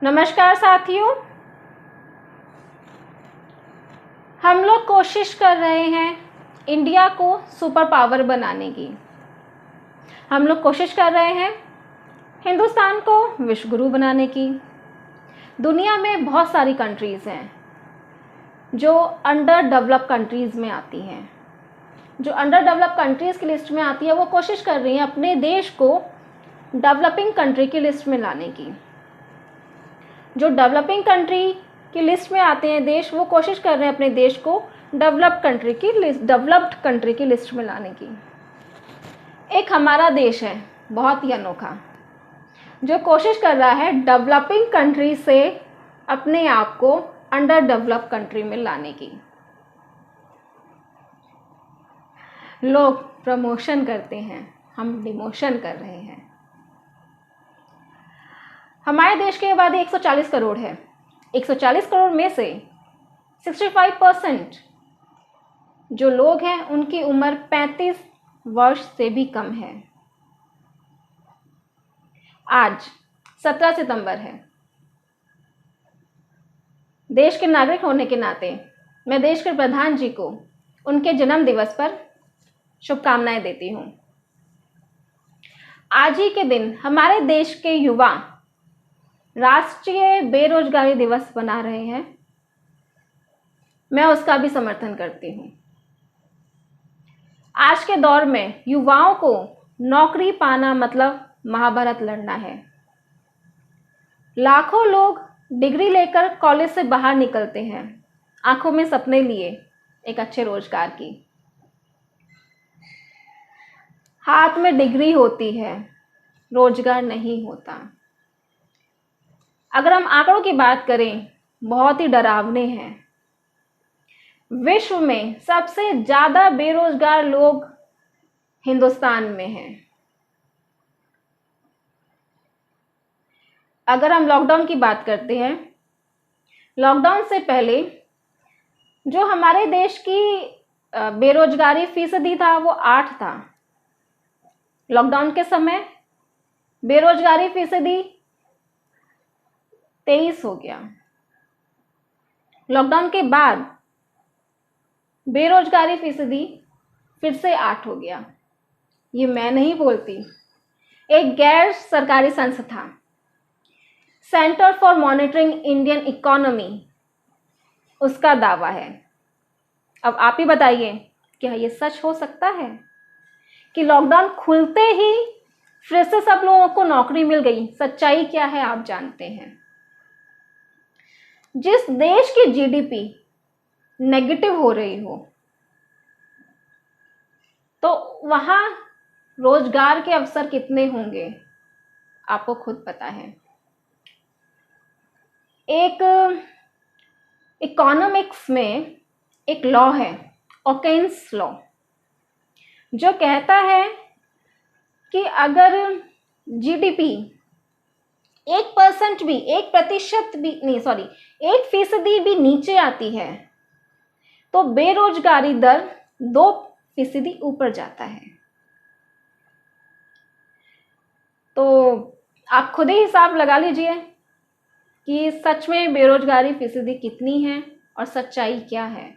नमस्कार साथियों, हम लोग कोशिश कर रहे हैं इंडिया को सुपर पावर बनाने की। हम लोग कोशिश कर रहे हैं हिंदुस्तान को विश्व गुरु बनाने की। दुनिया में बहुत सारी कंट्रीज़ हैं जो अंडर डेवलप कंट्रीज़ में आती हैं। जो अंडर डेवलप कंट्रीज़ की लिस्ट में आती है वो कोशिश कर रही हैं अपने देश को डेवलपिंग कंट्री की लिस्ट में लाने की। जो डेवलपिंग कंट्री की लिस्ट में आते हैं देश, वो कोशिश कर रहे हैं अपने देश को डेवलप्ड कंट्री की लिस्ट में लाने की। एक हमारा देश है बहुत ही अनोखा, जो कोशिश कर रहा है डेवलपिंग कंट्री से अपने आप को अंडर डेवलप कंट्री में लाने की। लोग प्रमोशन करते हैं, हम डिमोशन कर रहे हैं। हमारे देश की आबादी 140 करोड़ है। 140 करोड़ में से 65% जो लोग हैं उनकी उम्र 35 वर्ष से भी कम है। आज 17 सितंबर है। देश के नागरिक होने के नाते मैं देश के प्रधान जी को उनके जन्म दिवस पर शुभकामनाएं देती हूँ। आज ही के दिन हमारे देश के युवा राष्ट्रीय बेरोजगारी दिवस मना रहे हैं। मैं उसका भी समर्थन करती हूँ। आज के दौर में युवाओं को नौकरी पाना मतलब महाभारत लड़ना है। लाखों लोग डिग्री लेकर कॉलेज से बाहर निकलते हैं, आंखों में सपने लिए एक अच्छे रोजगार की। हाथ में डिग्री होती है, रोजगार नहीं होता। अगर हम आंकड़ों की बात करें, बहुत ही डरावने हैं। विश्व में सबसे ज़्यादा बेरोजगार लोग हिंदुस्तान में हैं। अगर हम लॉकडाउन की बात करते हैं, लॉकडाउन से पहले जो हमारे देश की बेरोजगारी फीसदी था वो 8 था। लॉकडाउन के समय बेरोजगारी फीसदी 23 हो गया। लॉकडाउन के बाद बेरोजगारी फीसदी फिर से 8 हो गया। ये मैं नहीं बोलती, एक गैर सरकारी संस्था centre for monitoring Indian economy, उसका दावा है। अब आप ही बताइए, क्या ये सच हो सकता है कि लॉकडाउन खुलते ही फिर से सब लोगों को नौकरी मिल गई? सच्चाई क्या है आप जानते हैं। जिस देश की जीडीपी नेगेटिव हो रही हो तो वहां रोजगार के अवसर कितने होंगे आपको खुद पता है। एक इकोनॉमिक्स में एक लॉ है, ओकेन्स लॉ, जो कहता है कि अगर जीडीपी 1% भी, 1% भी नहीं, सॉरी 1% भी नीचे आती है तो बेरोजगारी दर 2% ऊपर जाता है। तो आप खुद ही हिसाब लगा लीजिए कि सच में बेरोजगारी फीसदी कितनी है और सच्चाई क्या है।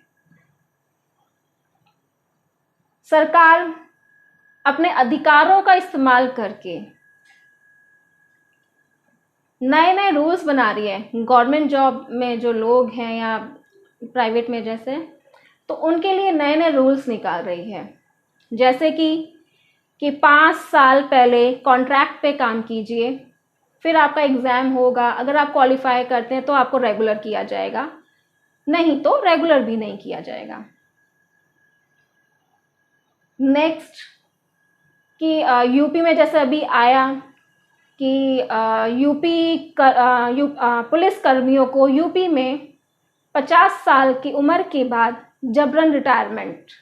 सरकार अपने अधिकारों का इस्तेमाल करके नए नए रूल्स बना रही है। गवर्नमेंट जॉब में जो लोग हैं या प्राइवेट में जैसे, तो उनके लिए नए नए रूल्स निकाल रही है। जैसे कि 5 साल पहले कॉन्ट्रैक्ट पे काम कीजिए, फिर आपका एग्ज़ाम होगा, अगर आप क्वालिफाई करते हैं तो आपको रेगुलर किया जाएगा, नहीं तो रेगुलर भी नहीं किया जाएगा। नेक्स्ट कि यूपी में जैसे अभी आया कि पुलिस कर्मियों को यूपी में 50 साल की उम्र के बाद जबरन रिटायरमेंट।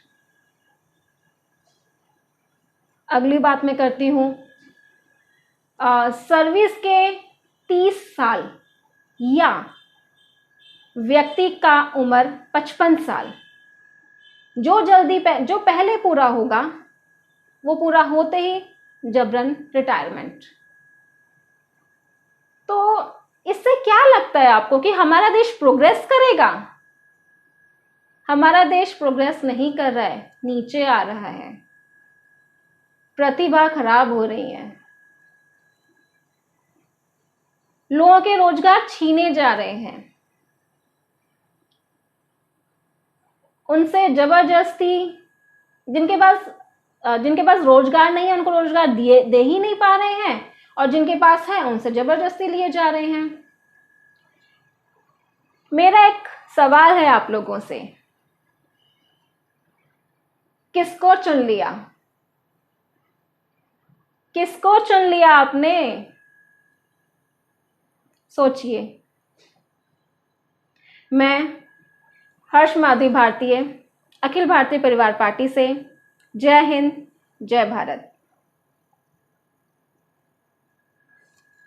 अगली बात मैं करती हूँ, सर्विस के 30 साल या व्यक्ति का उम्र 55 साल, जो पहले पूरा होगा वो पूरा होते ही जबरन रिटायरमेंट। तो इससे क्या लगता है आपको कि हमारा देश प्रोग्रेस करेगा? हमारा देश प्रोग्रेस नहीं कर रहा है, नीचे आ रहा है। प्रतिभा खराब हो रही है, लोगों के रोजगार छीने जा रहे हैं, उनसे जबरदस्ती, जिनके पास रोजगार नहीं है उनको रोजगार दे ही नहीं पा रहे हैं, और जिनके पास है उनसे जबरदस्ती लिए जा रहे हैं। मेरा एक सवाल है आप लोगों से, किसको चुन लिया? किसको चुन लिया आपने? सोचिए। मैं हर्ष माधवी भारतीय, अखिल भारतीय परिवार पार्टी से। जय हिंद, जय भारत।